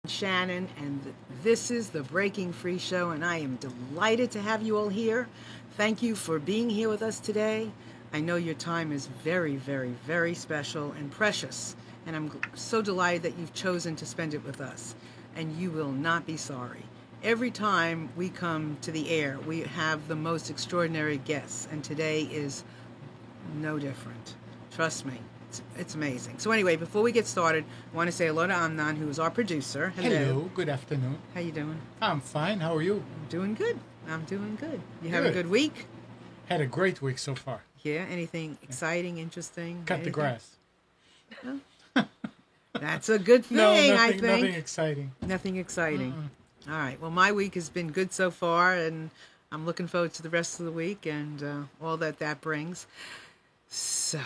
Shannon, and this is the Breaking Free Show, and I am delighted to have you all here. Thank you for being here with us today. I know your time is very, very, very special and precious, and I'm so delighted that you've chosen to spend it with us, and you will not be sorry. Every time we come to the air, we have the most extraordinary guests, and today is no different. Trust me, it's amazing. So anyway, before we get started, I want to say hello to Amnon, who is our producer. Hello, good afternoon. How you doing? I'm fine. How are you? I'm doing good. I'm doing good. You have a good week? Had a great week so far. Yeah. Anything exciting, interesting? Cut the grass. Oh. That's a good thing, No, I nothing, think. nothing exciting. Nothing exciting. All right. Well, my week has been good so far, and I'm looking forward to the rest of the week and all that brings. So,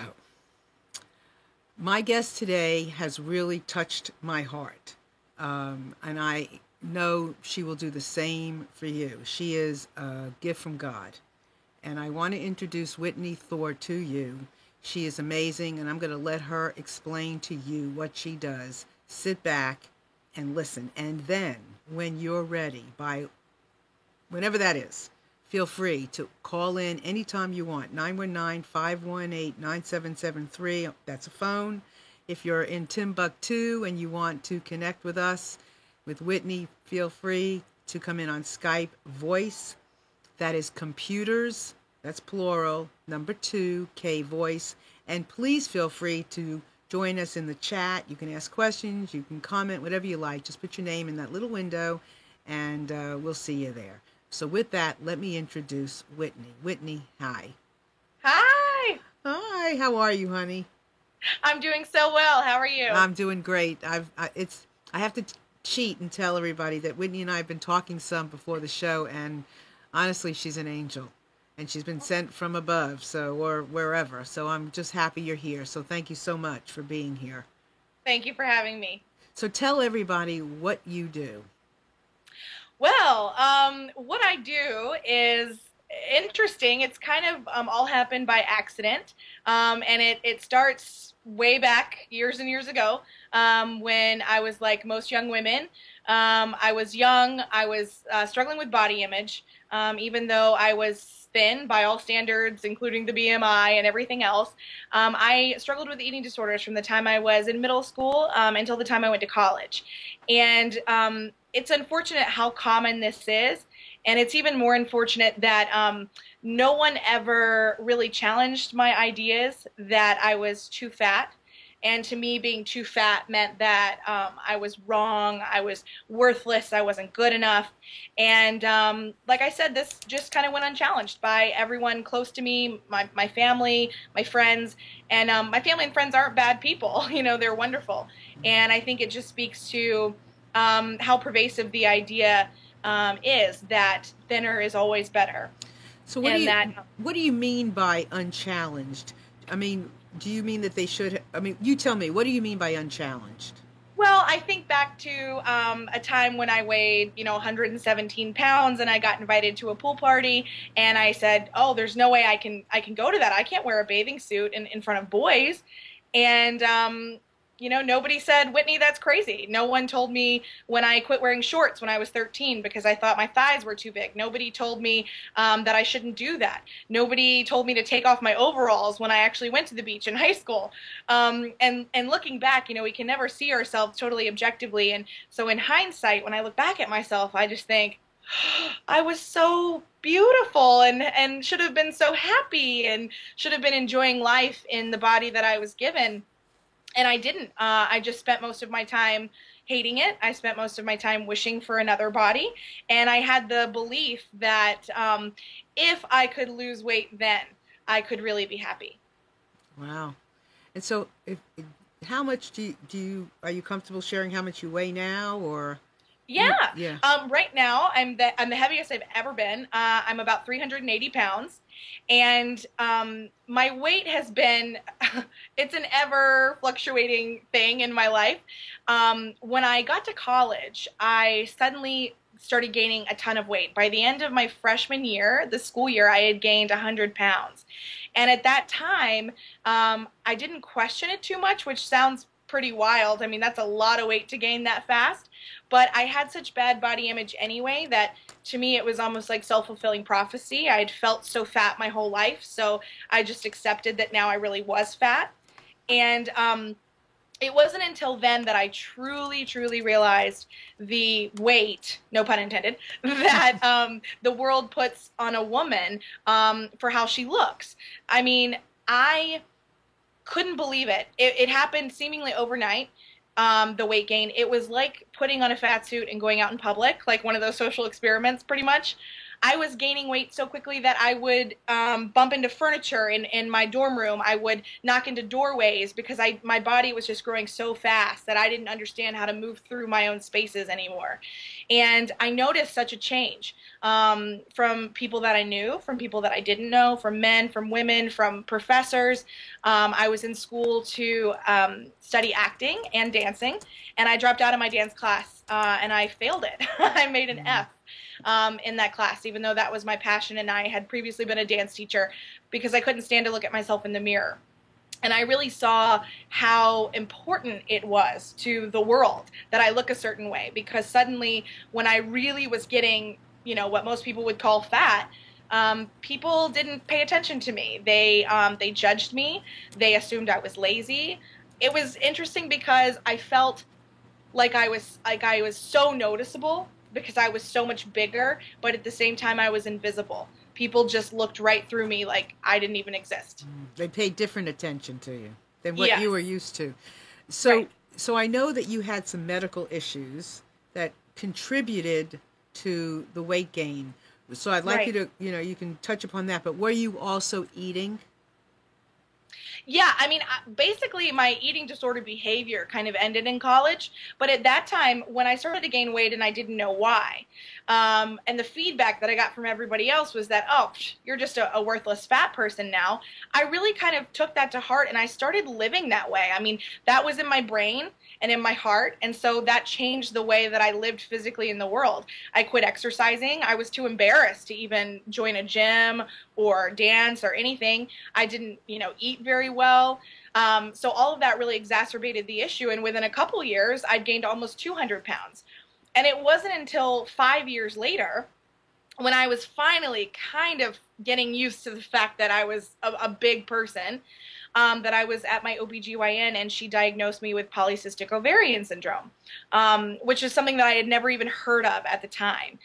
my guest today has really touched my heart, and I know she will do the same for you. She is a gift from God, and I want to introduce Whitney Thor to you. She is amazing, and I'm going to let her explain to you what she does. Sit back and listen, and then when you're ready, by whenever that is, feel free to call in anytime you want. 919-518-9773. That's a phone. If you're in Timbuktu and you want to connect with us, with Whitney, feel free to come in on Skype voice. That is computers. That's plural. Number 2, K voice. And please feel free to join us in the chat. You can ask questions. You can comment, whatever you like. Just put your name in that little window and we'll see you there. So with that, let me introduce Whitney. Whitney, hi. Hi. Hi, how are you, honey? I'm doing so well. How are you? I'm doing great. I have to cheat and tell everybody that Whitney and I have been talking some before the show, and honestly, she's an angel. And she's been sent from above, or wherever. So I'm just happy you're here. So thank you so much for being here. Thank you for having me. So tell everybody what you do. Well, what I do is interesting. It's kind of all happened by accident, and it starts way back years and years ago when I was like most young women. I was young. I was struggling with body image, even though I was thin by all standards, including the BMI and everything else. I struggled with eating disorders from the time I was in middle school until the time I went to college. And it's unfortunate how common this is. And it's even more unfortunate that no one ever really challenged my ideas that I was too fat. And to me, being too fat meant that I was wrong, I was worthless, I wasn't good enough. And like I said, this just kind of went unchallenged by everyone close to me, my family, my friends. And my family and friends aren't bad people. You know, they're wonderful. And I think it just speaks to how pervasive the idea is that thinner is always better. So what do you mean by unchallenged? I mean, do you mean that they should? I mean, you tell me. What do you mean by unchallenged? Well, I think back to a time when I weighed, 117 pounds, and I got invited to a pool party, and I said, "Oh, there's no way I can go to that. I can't wear a bathing suit in front of boys." And nobody said, "Whitney, that's crazy." No one told me when I quit wearing shorts when I was 13 because I thought my thighs were too big. Nobody told me that I shouldn't do that. Nobody told me to take off my overalls when I actually went to the beach in high school. And looking back, we can never see ourselves totally objectively. And so in hindsight, when I look back at myself, I just think, I was so beautiful and should have been so happy and should have been enjoying life in the body that I was given. And I didn't. I just spent most of my time hating it. I spent most of my time wishing for another body. And I had the belief that if I could lose weight then, I could really be happy. Wow. And so how much are you comfortable sharing how much you weigh now, or? Yeah. Yeah. Right now, I'm the heaviest I've ever been. I'm about 380 pounds. And my weight has been, it's an ever fluctuating thing in my life. When I got to college, I suddenly started gaining a ton of weight. By the end of my freshman year, the school year, I had gained 100 pounds. And at that time, I didn't question it too much, which sounds pretty wild. I mean, that's a lot of weight to gain that fast. But I had such bad body image anyway that to me it was almost like self-fulfilling prophecy. I had felt so fat my whole life, so I just accepted that now I really was fat. And it wasn't until then that I truly, truly realized the weight, no pun intended, that the world puts on a woman for how she looks. I mean, I couldn't believe it. It happened seemingly overnight. The weight gain. It was like putting on a fat suit and going out in public, like one of those social experiments, pretty much. I was gaining weight so quickly that I would bump into furniture in my dorm room. I would knock into doorways because my body was just growing so fast that I didn't understand how to move through my own spaces anymore. And I noticed such a change from people that I knew, from people that I didn't know, from men, from women, from professors. I was in school to study acting and dancing, and I dropped out of my dance class and I failed it. I made an F in that class, even though that was my passion, and I had previously been a dance teacher, because I couldn't stand to look at myself in the mirror. And I really saw how important it was to the world that I look a certain way, because suddenly when I really was getting, you know, what most people would call fat, people didn't pay attention to me. They judged me. They assumed I was lazy. It was interesting because I felt like I was so noticeable because I was so much bigger, but at the same time I was invisible. People just looked right through me like I didn't even exist. They paid different attention to you than what Yes. you were used to. So, Right. so I know that you had some medical issues that contributed to the weight gain. So I'd like you Right. to, you can touch upon that, but were you also eating? Yeah, I mean, basically my eating disorder behavior kind of ended in college, but at that time when I started to gain weight and I didn't know why, and the feedback that I got from everybody else was that, oh, you're just a worthless fat person now, I really kind of took that to heart and I started living that way. I mean, that was in my brain and in my heart, and so that changed the way that I lived physically in the world. I quit exercising. I was too embarrassed to even join a gym or dance or anything. I didn't, eat very well. So all of that really exacerbated the issue. And within a couple years, I'd gained almost 200 pounds. And it wasn't until 5 years later, when I was finally kind of getting used to the fact that I was a big person, that I was at my OBGYN and she diagnosed me with polycystic ovarian syndrome, which is something that I had never even heard of at the time.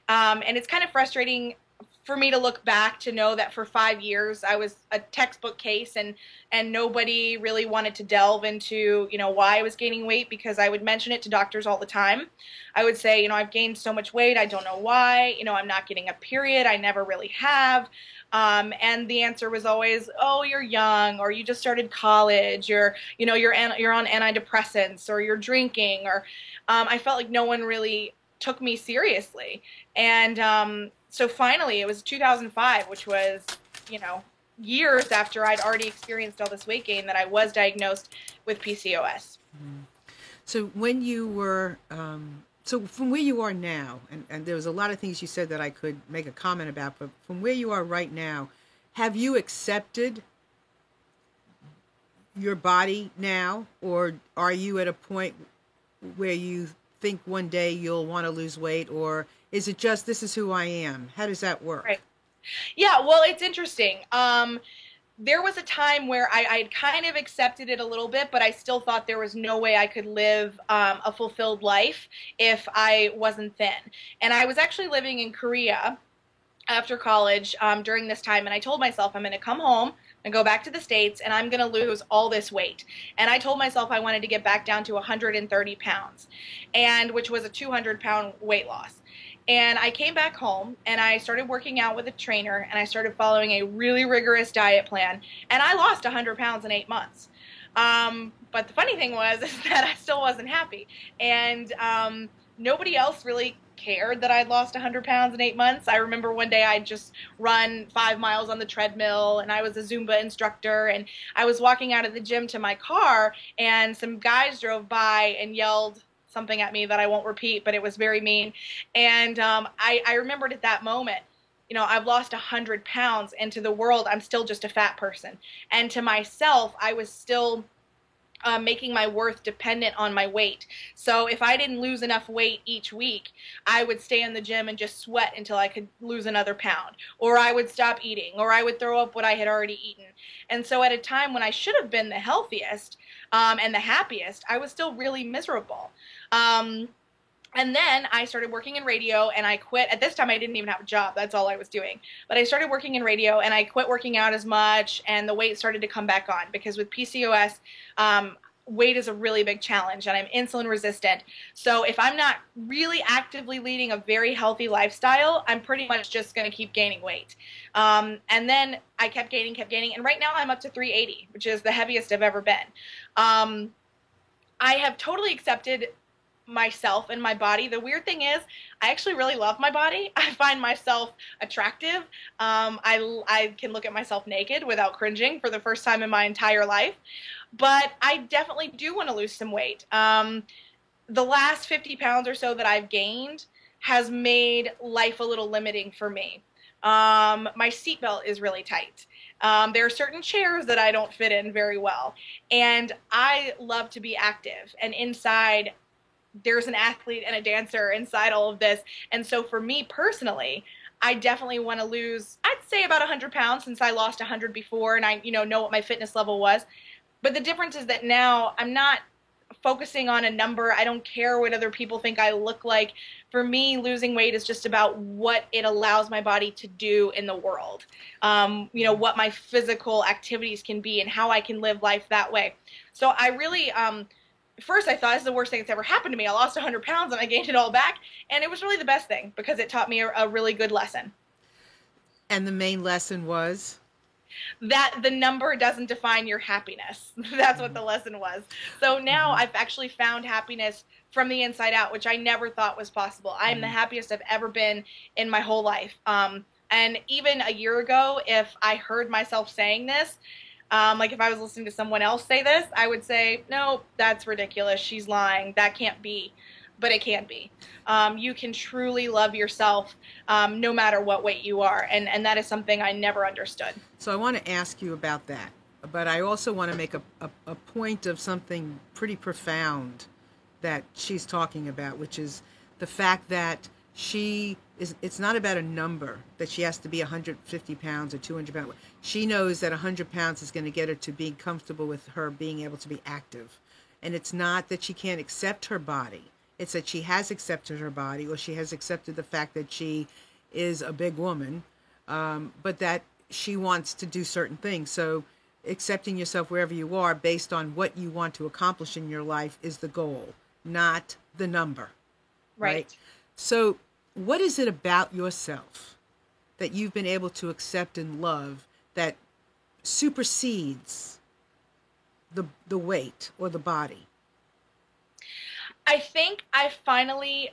And it's kind of frustrating for me to look back to know that for 5 years I was a textbook case, and nobody really wanted to delve into why I was gaining weight, because I would mention it to doctors all the time. I would say, I've gained so much weight, I don't know why. I'm not getting a period, I never really have. And the answer was always, oh, you're young, or you just started college, or you're on antidepressants, or you're drinking, or I felt like no one really took me seriously. And so finally, it was 2005, which was, years after I'd already experienced all this weight gain, that I was diagnosed with PCOS. So when you were, so from where you are now, and there was a lot of things you said that I could make a comment about, but from where you are right now, have you accepted your body now, or are you at a point where you think one day you'll want to lose weight, or is it just, this is who I am? How does that work? Right. Yeah, well, it's interesting. There was a time where I'd kind of accepted it a little bit, but I still thought there was no way I could live a fulfilled life if I wasn't thin. And I was actually living in Korea after college during this time, and I told myself I'm going to come home and go back to the States, and I'm going to lose all this weight. And I told myself I wanted to get back down to 130 pounds, and which was a 200-pound weight loss. And I came back home and I started working out with a trainer, and I started following a really rigorous diet plan, and I lost 100 pounds in 8 months. But the funny thing was is that I still wasn't happy, and nobody else really cared that I'd lost 100 pounds in 8 months. I remember one day I'd just run 5 miles on the treadmill, and I was a Zumba instructor, and I was walking out of the gym to my car, and some guys drove by and yelled something at me that I won't repeat, but it was very mean. And I remembered at that moment, I've lost 100 pounds, and to the world, I'm still just a fat person. And to myself, I was still making my worth dependent on my weight. So if I didn't lose enough weight each week, I would stay in the gym and just sweat until I could lose another pound, or I would stop eating, or I would throw up what I had already eaten. And so at a time when I should have been the healthiest and the happiest, I was still really miserable. And then I started working in radio, and I quit. At this time, I didn't even have a job. That's all I was doing. But I started working in radio, and I quit working out as much, and the weight started to come back on. Because with PCOS, weight is a really big challenge, and I'm insulin resistant. So if I'm not really actively leading a very healthy lifestyle, I'm pretty much just going to keep gaining weight. And then I kept gaining, and right now I'm up to 380, which is the heaviest I've ever been. I have totally accepted myself and my body. The weird thing is, I actually really love my body. I find myself attractive. I can look at myself naked without cringing for the first time in my entire life. But I definitely do want to lose some weight. The last 50 pounds or so that I've gained has made life a little limiting for me. My seatbelt is really tight. There are certain chairs that I don't fit in very well. And I love to be active. And inside, there's an athlete and a dancer inside all of this. And so for me personally, I definitely want to lose, I'd say about 100 pounds, since I lost 100 before and I know what my fitness level was. But the difference is that now I'm not focusing on a number. I don't care what other people think I look like. For me, losing weight is just about what it allows my body to do in the world. What my physical activities can be and how I can live life that way. So I really, first I thought, this is the worst thing that's ever happened to me. I lost 100 pounds and I gained it all back. And it was really the best thing because it taught me a really good lesson. And the main lesson was? That the number doesn't define your happiness. That's what the lesson was. So now I've actually found happiness from the inside out, which I never thought was possible. I am the happiest I've ever been in my whole life. And even a year ago, if I heard myself saying this, like if I was listening to someone else say this, I would say, no, that's ridiculous. She's lying. That can't be. But it can be. You can truly love yourself no matter what weight you are. And that is something I never understood. So I want to ask you about that. But I also want to make a point of something pretty profound that she's talking about, which is the fact that it's not about a number, that she has to be 150 pounds or 200 pounds. She knows that 100 pounds is going to get her to being comfortable with her being able to be active. And it's not that she can't accept her body. It's that she has accepted her body, or she has accepted the fact that she is a big woman, but that she wants to do certain things. So accepting yourself wherever you are based on what you want to accomplish in your life is the goal, not the number. Right? So what is it about yourself that you've been able to accept and love that supersedes the weight or the body? I think I finally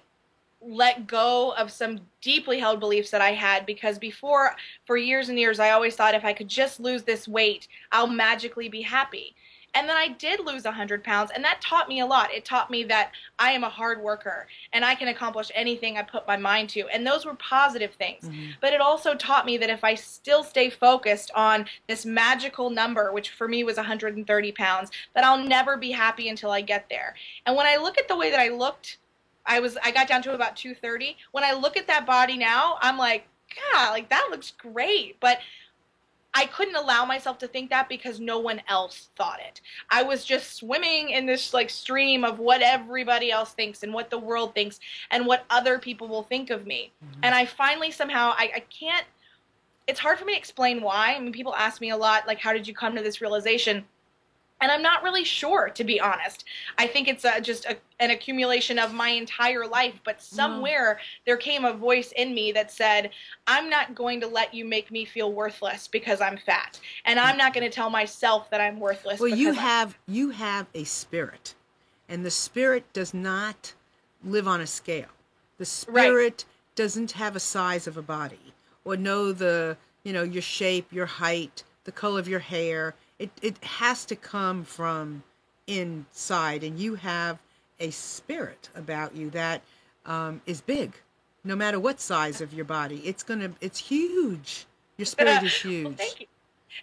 let go of some deeply held beliefs that I had, because before, for years and years, I always thought if I could just lose this weight, I'll magically be happy. And then I did lose 100 pounds, and that taught me a lot. It taught me that I am a hard worker, and I can accomplish anything I put my mind to. And those were positive things. Mm-hmm. But it also taught me that if I still stay focused on this magical number, which for me was 130 pounds, that I'll never be happy until I get there. And when I look at the way that I looked, I got down to about 230. When I look at that body now, I'm like, God, like that looks great. But I couldn't allow myself to think that because no one else thought it. I was just swimming in this like stream of what everybody else thinks and what the world thinks and what other people will think of me. Mm-hmm. And I finally somehow, I can't, it's hard for me to explain why. I mean, people ask me a lot, like, how did you come to this realization? And I'm not really sure, to be honest. I think it's just an accumulation of my entire life. But somewhere there came a voice in me that said, I'm not going to let you make me feel worthless because I'm fat. And I'm not going to tell myself that I'm worthless. Well, you have a spirit. And the spirit does not live on a scale. The spirit doesn't have a size of a body or know your shape, your height, the color of your hair. It has to come from inside, and you have a spirit about you that is big, no matter what size of your body. It's huge. Your spirit is huge. Well, thank you.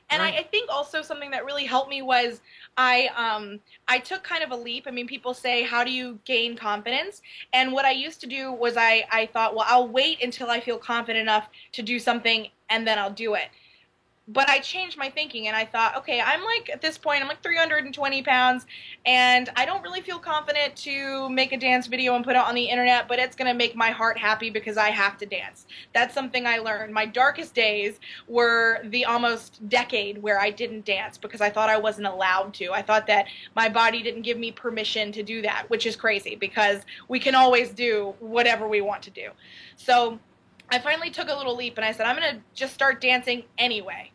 And Right. I think also something that really helped me was I took kind of a leap. I mean, people say, how do you gain confidence? And what I used to do was I thought, well, I'll wait until I feel confident enough to do something and then I'll do it. But I changed my thinking and I thought, okay, I'm like, at this point, I'm like 320 pounds and I don't really feel confident to make a dance video and put it on the internet, but it's going to make my heart happy because I have to dance. That's something I learned. My darkest days were the almost decade where I didn't dance because I thought I wasn't allowed to. I thought that my body didn't give me permission to do that, which is crazy because we can always do whatever we want to do. So I finally took a little leap and I said, I'm going to just start dancing anyway.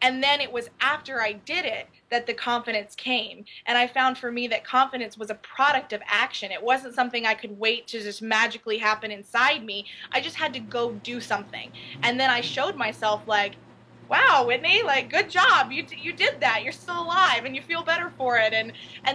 And then it was after I did it that the confidence came. And I found for me that confidence was a product of action. It wasn't something I could wait to just magically happen inside me. I just had to go do something. And then I showed myself like, wow, Whitney, like, good job. You did that. You're still alive and you feel better for it. And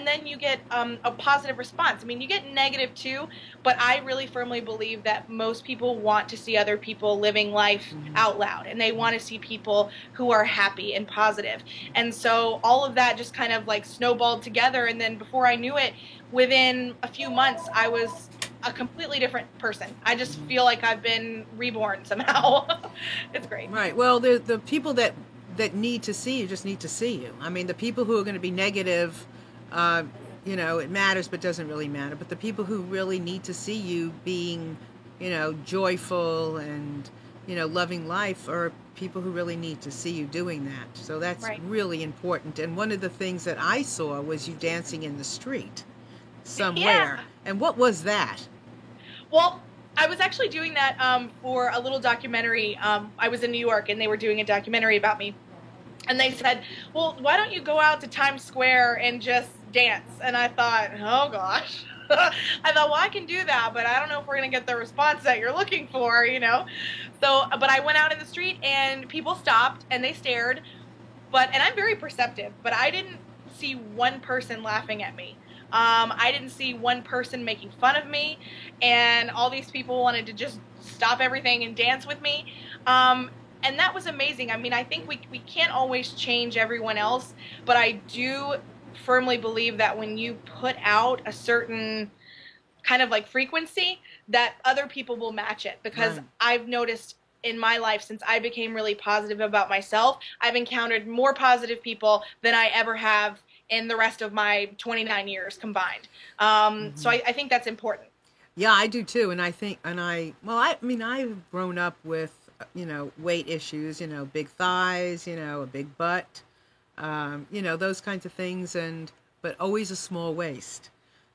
then you get a positive response. I mean, you get negative too, but I really firmly believe that most people want to see other people living life out loud and they want to see people who are happy and positive. And so all of that just kind of like snowballed together. And then before I knew it, within a few months, I was a completely different person. I just feel like I've been reborn somehow. It's great. Right. Well, the people that need to see you just need to see you. I mean, the people who are going to be negative, it matters, but doesn't really matter. But the people who really need to see you being, joyful and, loving life are people who really need to see you doing that. So that's Right. really important. And one of the things that I saw was you dancing in the street somewhere. Yeah. And what was that? Well, I was actually doing that for a little documentary. I was in New York and they were doing a documentary about me. And they said, well, why don't you go out to Times Square and just dance? And I thought, oh gosh. I thought, well, I can do that, but I don't know if we're going to get the response that you're looking for, So, but I went out in the street and people stopped and they stared. And I'm very perceptive, but I didn't see one person laughing at me. I didn't see one person making fun of me, and all these people wanted to just stop everything and dance with me. And that was amazing. I mean, I think we can't always change everyone else, but I do firmly believe that when you put out a certain kind of like frequency, that other people will match it. Because Right. I've noticed in my life, since I became really positive about myself, I've encountered more positive people than I ever have in the rest of my 29 years combined. So I think that's important. Yeah, I do too. And I think, I mean, I've grown up with, weight issues, big thighs, a big butt, those kinds of things, but always a small waist.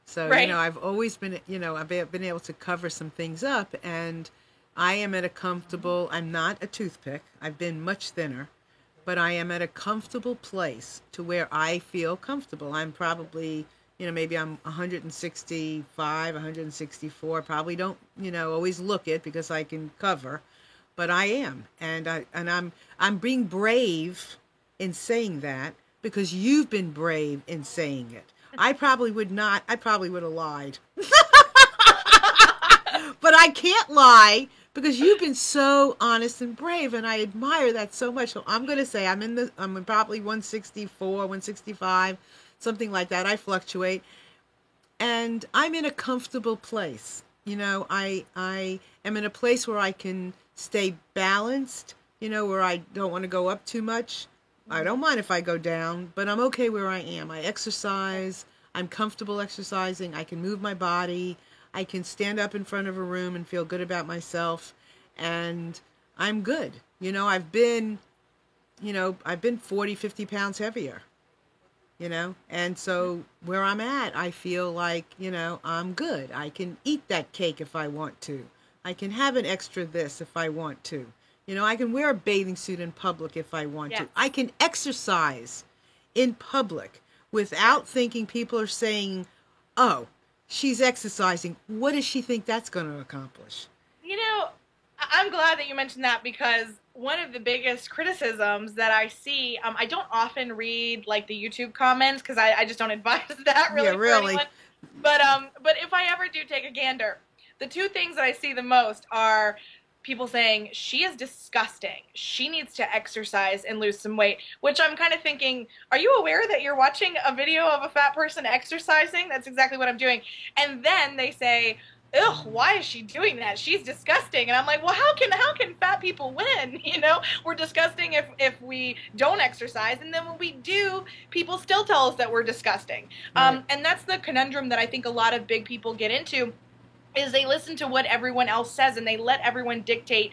So, Right. I've always been, I've been able to cover some things up, and I am at a comfortable, I'm not a toothpick. I've been much thinner, but I am at a comfortable place to where I feel comfortable. I'm probably, maybe I'm 165, 164. Probably don't, always look it because I can cover, but I am, and I'm being brave in saying that because you've been brave in saying it. I probably would not. I probably would have lied, but I can't lie because you've been so honest and brave, and I admire that so much. So I'm going to say I'm probably 164, 165, something like that. I fluctuate, and I'm in a comfortable place. I am in a place where I can stay balanced, where I don't want to go up too much. I don't mind if I go down, but I'm okay where I am. I exercise. I'm comfortable exercising. I can move my body. I can stand up in front of a room and feel good about myself, and I'm good. I've been 40, 50 pounds heavier, and so where I'm at, I feel like, I'm good. I can eat that cake if I want to. I can have an extra this if I want to. I can wear a bathing suit in public if I want to. Yes. I can exercise in public without thinking people are saying, oh, she's exercising. What does she think that's going to accomplish? I'm glad that you mentioned that because one of the biggest criticisms that I see, I don't often read like the YouTube comments because I just don't advise that really Yeah, for really. anyone. But if I ever do take a gander, the two things that I see the most are people saying, she is disgusting. She needs to exercise and lose some weight, which I'm kind of thinking, are you aware that you're watching a video of a fat person exercising? That's exactly what I'm doing. And then they say, ugh, why is she doing that? She's disgusting. And I'm like, well, how can fat people win? You know, we're disgusting if we don't exercise, and then when we do, people still tell us that we're disgusting. Right. And that's the conundrum that I think a lot of big people get into, is they listen to what everyone else says and they let everyone dictate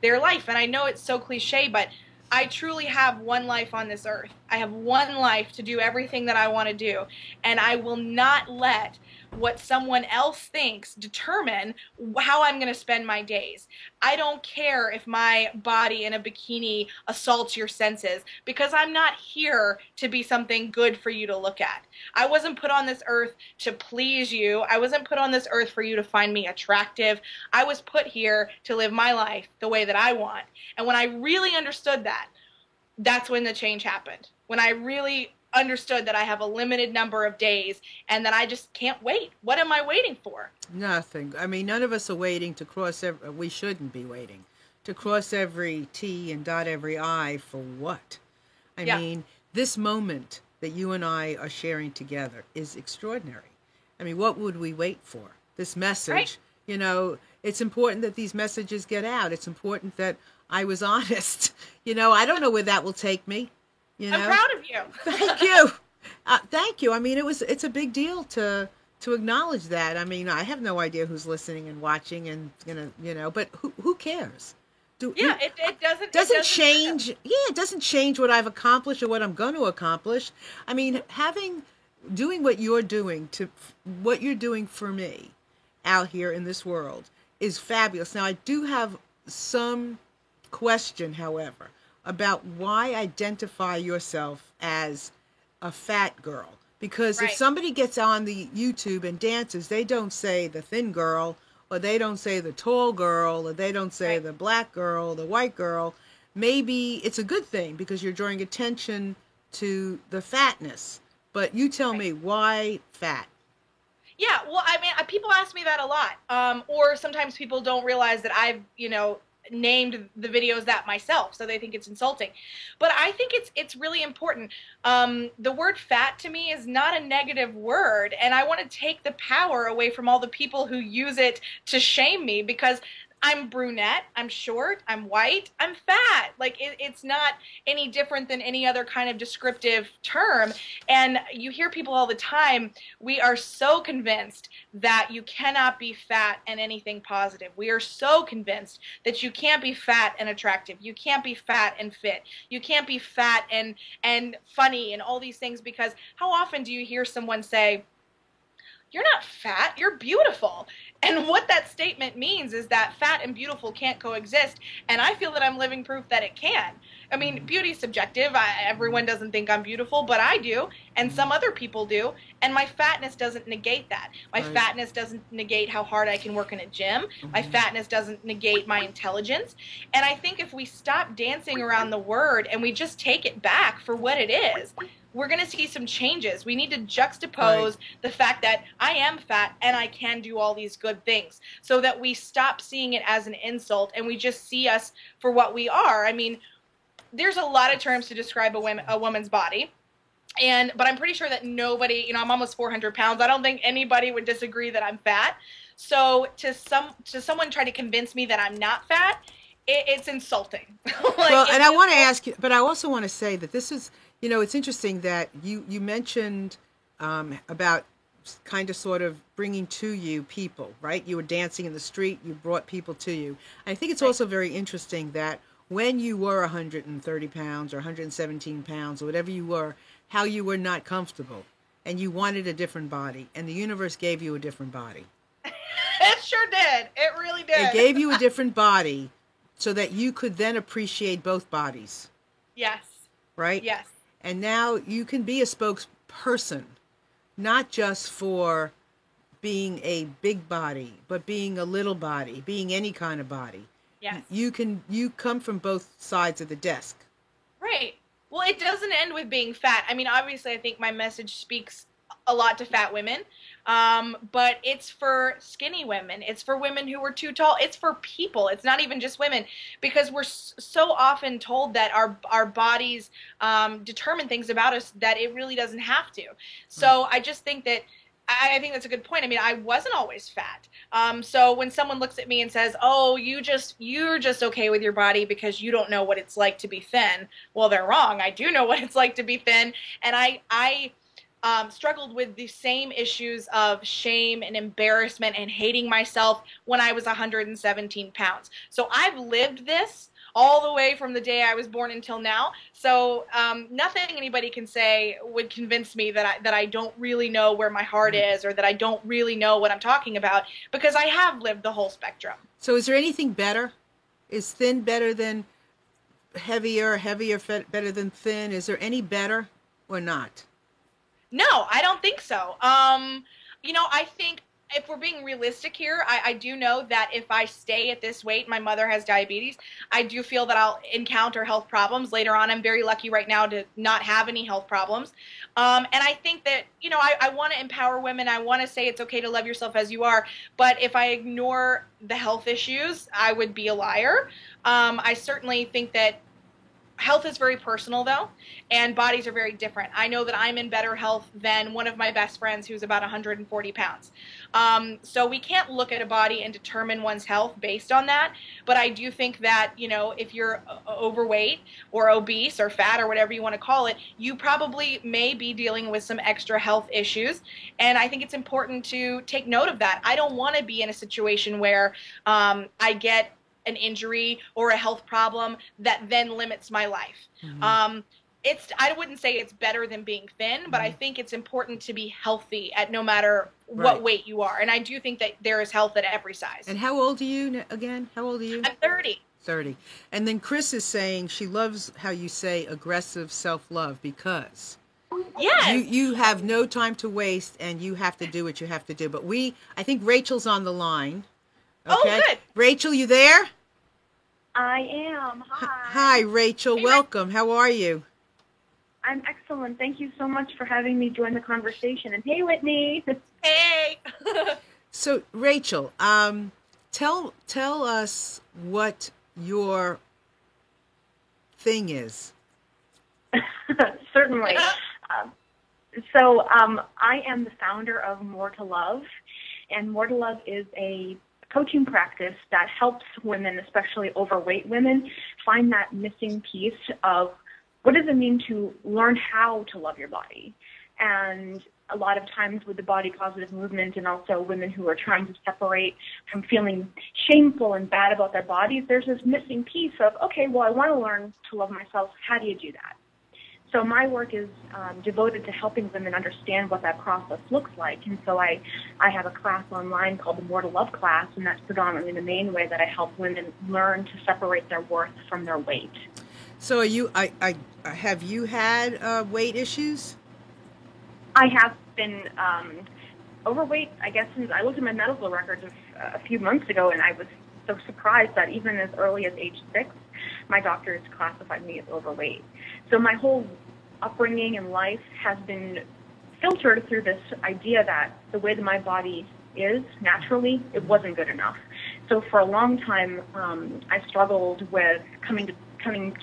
their life. And I know it's so cliche, but I truly have one life on this earth. I have one life to do everything that I want to do, and I will not let what someone else thinks determine how I'm going to spend my days. I don't care if my body in a bikini assaults your senses, because I'm not here to be something good for you to look at. I wasn't put on this earth to please you. I wasn't put on this earth for you to find me attractive. I was put here to live my life the way that I want. And when I really understood that, that's when the change happened. When I really understood that I have a limited number of days and that I just can't wait. What am I waiting for? Nothing. I mean, none of us are waiting to cross every, we shouldn't be waiting to cross every T and dot every I for what? I mean, this moment that you and I are sharing together is extraordinary. I mean, what would we wait for? This message, right. You know, it's important that these messages get out. It's important that I was honest. You know, I don't know where that will take me. You know? I'm proud of you. Thank you. Thank you. I mean, it's a big deal to acknowledge that. I mean, I have no idea who's listening and watching and but who cares? It doesn't change. Yeah, it doesn't change what I've accomplished or what I'm going to accomplish. I mean, doing what you're doing for me out here in this world is fabulous. Now, I do have some question, however, about why identify yourself as a fat girl. Because right. If somebody gets on the YouTube and dances, they don't say the thin girl, or they don't say the tall girl, or they don't say right. the black girl, the white girl. Maybe it's a good thing because you're drawing attention to the fatness. But you tell me, why fat? Yeah, well, I mean, people ask me that a lot. Or sometimes people don't realize that I've, named the videos that myself, so they think it's insulting. But I think it's really important. The word fat to me is not a negative word, and I want to take the power away from all the people who use it to shame me, because I'm brunette, I'm short, I'm white, I'm fat. Like, it's not any different than any other kind of descriptive term. And you hear people all the time, we are so convinced that you cannot be fat and anything positive. We are so convinced that you can't be fat and attractive. You can't be fat and fit. You can't be fat and funny and all these things, because how often do you hear someone say, you're not fat, you're beautiful? And what that statement means is that fat and beautiful can't coexist, and I feel that I'm living proof that it can. I mean, beauty's subjective. Everyone doesn't think I'm beautiful, but I do, and some other people do, and my fatness doesn't negate that. My right. fatness doesn't negate how hard I can work in a gym. My fatness doesn't negate my intelligence. And I think if we stop dancing around the word and we just take it back for what it is, we're going to see some changes. We need to juxtapose right. the fact that I am fat and I can do all these good things, so that we stop seeing it as an insult and we just see us for what we are. I mean, there's a lot of terms to describe a woman's body. But I'm pretty sure that nobody, I'm almost 400 pounds. I don't think anybody would disagree that I'm fat. So to someone trying to convince me that I'm not fat, it's insulting. And I want to ask you, but I also want to say that this is, it's interesting that you mentioned about kind of sort of bringing to you people, right? You were dancing in the street, you brought people to you. I think it's also very interesting that when you were 130 pounds or 117 pounds or whatever you were, how you were not comfortable and you wanted a different body, and the universe gave you a different body. It sure did. It really did. It gave you a different body so that you could then appreciate both bodies. Yes. Right? Yes. And now you can be a spokesperson, not just for being a big body, but being a little body, being any kind of body. Yes. You come from both sides of the desk. Right. Well, it doesn't end with being fat. I mean, obviously, I think my message speaks a lot to fat women. But it's for skinny women. It's for women who are too tall. It's for people. It's not even just women, because we're so often told that our bodies determine things about us that it really doesn't have to. So I just think that I think that's a good point. I mean, I wasn't always fat. So when someone looks at me and says, "Oh, you're just okay with your body because you don't know what it's like to be thin," well, they're wrong. I do know what it's like to be thin, and I struggled with the same issues of shame and embarrassment and hating myself when I was 117 pounds. So I've lived this all the way from the day I was born until now. So nothing anybody can say would convince me that I don't really know where my heart is, or that I don't really know what I'm talking about, because I have lived the whole spectrum. So is there anything better? Is thin better than heavier, better than thin? Is there any better or not? No, I don't think so. I think if we're being realistic here, I do know that if I stay at this weight, my mother has diabetes, I do feel that I'll encounter health problems later on. I'm very lucky right now to not have any health problems. And I think that, I want to empower women. I want to say it's okay to love yourself as you are. But if I ignore the health issues, I would be a liar. I certainly think that health is very personal, though, and bodies are very different. I know that I'm in better health than one of my best friends who's about 140 pounds. So we can't look at a body and determine one's health based on that. But I do think that, if you're overweight or obese or fat or whatever you want to call it, you probably may be dealing with some extra health issues. And I think it's important to take note of that. I don't want to be in a situation where I get an injury or a health problem that then limits my life. Mm-hmm. I wouldn't say it's better than being thin, but I think it's important to be healthy at no matter what weight you are. And I do think that there is health at every size. And how old are you again? How old are you? I'm 30. 30. And then Chris is saying she loves how you say aggressive self-love, because you have no time to waste and you have to do what you have to do. But I think Rachel's on the line. Okay. Oh, good. Rachel, you there? I am. Hi. Hi, Rachel. Hey, welcome. How are you? I'm excellent. Thank you so much for having me join the conversation. And hey, Whitney. Hey. So, Rachel, tell us what your thing is. Certainly. So I am the founder of More to Love, and More to Love is a coaching practice that helps women, especially overweight women, find that missing piece of what does it mean to learn how to love your body. And a lot of times with the body positive movement, and also women who are trying to separate from feeling shameful and bad about their bodies, there's this missing piece of, okay, well, I want to learn to love myself. How do you do that? So my work is devoted to helping women understand what that process looks like. And so I have a class online called the More to Love class, and that's predominantly the main way that I help women learn to separate their worth from their weight. So have you had weight issues? I have been overweight, I guess, since I looked at my medical records a few months ago, and I was so surprised that even as early as age 6, my doctors classified me as overweight. So my whole upbringing and life has been filtered through this idea that the way that my body is naturally, it wasn't good enough. So for a long time, I struggled with coming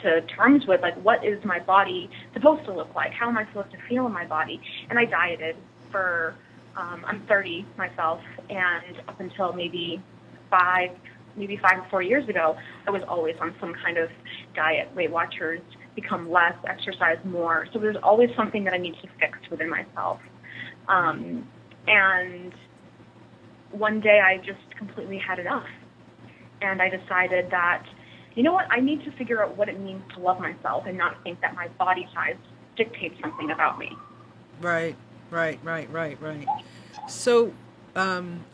to terms with, like, what is my body supposed to look like? How am I supposed to feel in my body? And I dieted for, I'm 30 myself, and up until maybe 5 or 4 years ago, I was always on some kind of diet. Weight Watchers, become less, exercise more. So there's always something that I need to fix within myself. And one day I just completely had enough. And I decided that, you know what, I need to figure out what it means to love myself and not think that my body size dictates something about me. Right. So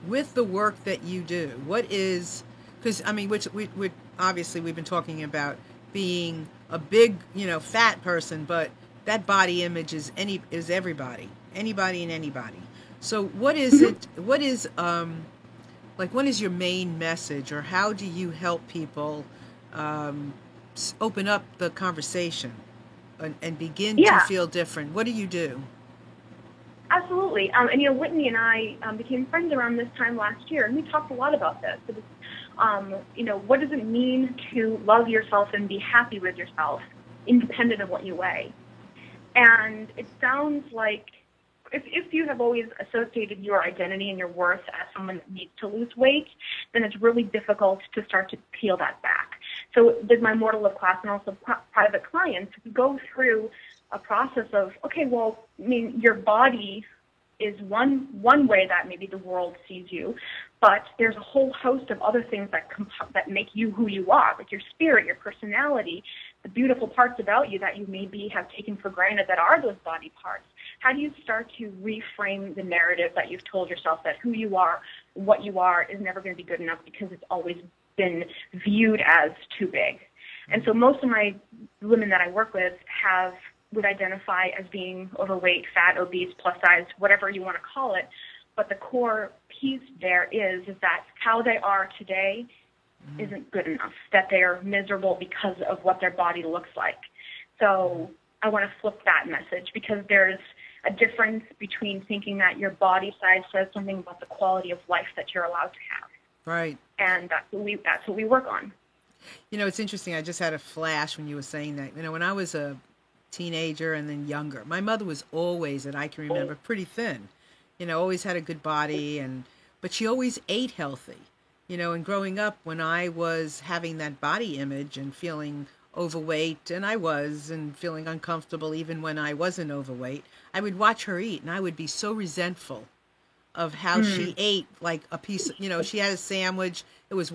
with the work that you do, what is, because I mean, which we obviously we've been talking about being a big, fat person, but that body image is everybody, anybody and anybody. So what is it? What is what is your main message, or how do you help people open up the conversation and begin to feel different? What do you do? Absolutely. And, Whitney and I became friends around this time last year, and we talked a lot about this. It was, what does it mean to love yourself and be happy with yourself, independent of what you weigh? And it sounds like if you have always associated your identity and your worth as someone that needs to lose weight, then it's really difficult to start to peel that back. So with my More to Live class and also private clients, we go through a process of, okay, well, I mean, your body is one way that maybe the world sees you, but there's a whole host of other things that make you who you are, like your spirit, your personality, the beautiful parts about you that you maybe have taken for granted that are those body parts. How do you start to reframe the narrative that you've told yourself that who you are, what you are, is never going to be good enough because it's always been viewed as too big? And so most of my women that I work with would identify as being overweight, fat, obese, plus size, whatever you want to call it. But the core piece there is that how they are today isn't good enough, that they are miserable because of what their body looks like. So I want to flip that message, because there's a difference between thinking that your body size says something about the quality of life that you're allowed to have. Right. And that's what we work on. It's interesting. I just had a flash when you were saying that. When I was a teenager and then younger, my mother was always, that I can remember, pretty thin. Always had a good body, but she always ate healthy. And growing up, when I was having that body image and feeling overweight, and I was, and feeling uncomfortable even when I wasn't overweight, I would watch her eat, and I would be so resentful of how she ate, like a piece of, she had a sandwich, it was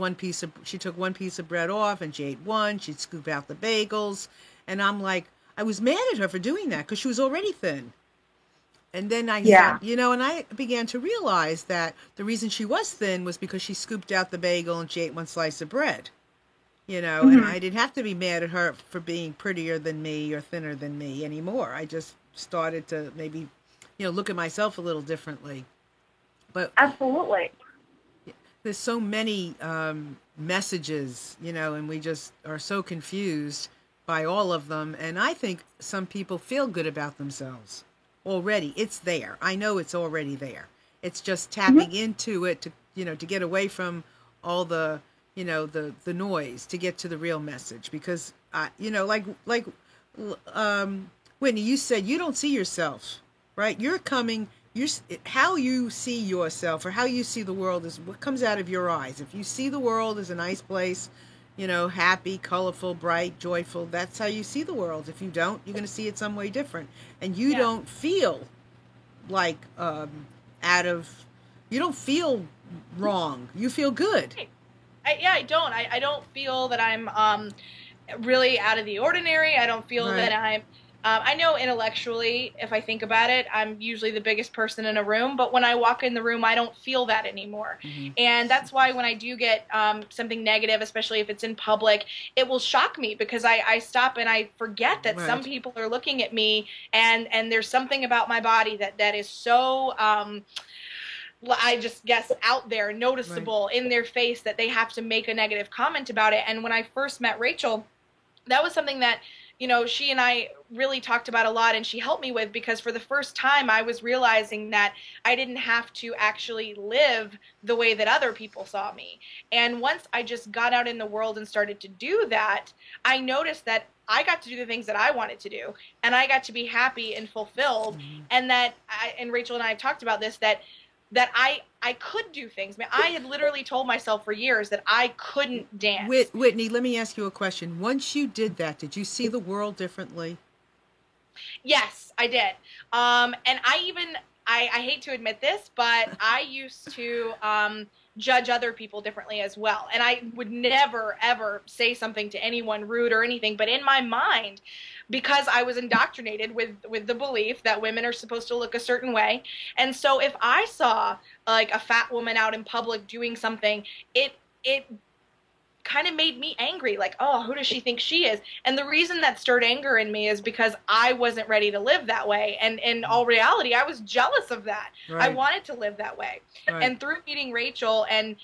she took one piece of bread off, and she ate one, she'd scoop out the bagels, and I'm like, I was mad at her for doing that, because she was already thin. And then and I began to realize that the reason she was thin was because she scooped out the bagel and she ate one slice of bread. And I didn't have to be mad at her for being prettier than me or thinner than me anymore. I just started to maybe, look at myself a little differently. But absolutely, there's so many messages, and we just are so confused by all of them. And I think some people feel good about themselves already. It's there. I know it's already there. It's just tapping into it to get away from all the the noise, to get to the real message. Because Whitney, you said you don't see yourself, right? How you see yourself, or how you see the world, is what comes out of your eyes. If you see the world as a nice place, happy, colorful, bright, joyful, that's how you see the world. If you don't, you're going to see it some way different. And you don't feel like you don't feel wrong. You feel good. I don't. I don't feel that I'm really out of the ordinary. I don't feel that I'm I know intellectually, if I think about it, I'm usually the biggest person in a room, but when I walk in the room, I don't feel that anymore. And that's why when I do get something negative, especially if it's in public, it will shock me, because I stop and I forget that some people are looking at me, and there's something about my body that is so I just guess out there, noticeable in their face, that they have to make a negative comment about it. And when I first met Rachel, that was something that she and I really talked about a lot, and she helped me with, because for the first time I was realizing that I didn't have to actually live the way that other people saw me. And once I just got out in the world and started to do that, I noticed that I got to do the things that I wanted to do, and I got to be happy and fulfilled. And and Rachel and I have talked about this, that I could do things. I mean, I had literally told myself for years that I couldn't dance. Whitney, let me ask you a question. Once you did that, did you see the world differently? Yes, I did. And I hate to admit this, but I used to judge other people differently as well. And I would never, ever say something to anyone rude or anything. But in my mind, because I was indoctrinated with the belief that women are supposed to look a certain way. And so if I saw like a fat woman out in public doing something, it kind of made me angry, like, oh, who does she think she is? And the reason that stirred anger in me is because I wasn't ready to live that way. And in all reality, I was jealous of that. I wanted to live that way. And through meeting Rachel and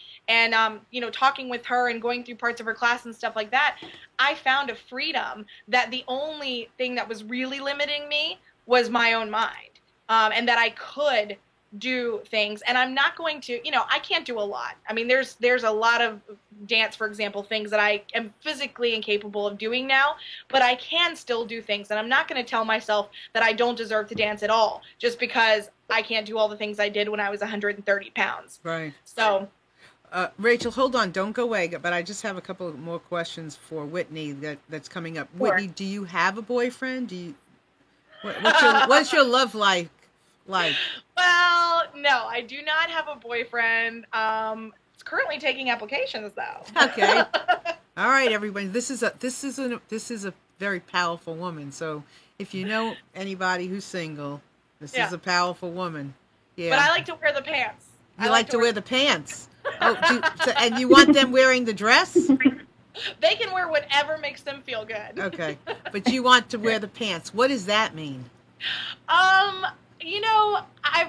talking with her and going through parts of her class and stuff like that, I found a freedom that the only thing that was really limiting me was my own mind. and that I could do things. And I'm not going to, I can't do a lot. I mean, there's a lot of dance, for example, things that I am physically incapable of doing now, but I can still do things. And I'm not going to tell myself that I don't deserve to dance at all just because I can't do all the things I did when I was 130 pounds. Right. So, Rachel, hold on. Don't go away. But I just have a couple more questions for Whitney that's coming up. Sure. Whitney, do you have a boyfriend? What's your love life like? well, no, I do not have a boyfriend. It's currently taking applications though. Okay. All right, everybody. This is a very powerful woman. So if you know anybody who's single, this is a powerful woman. Yeah. But I like to wear the pants. You like to wear the pants. And you want them wearing the dress? They can wear whatever makes them feel good. Okay. But you want to wear the pants. What does that mean? I've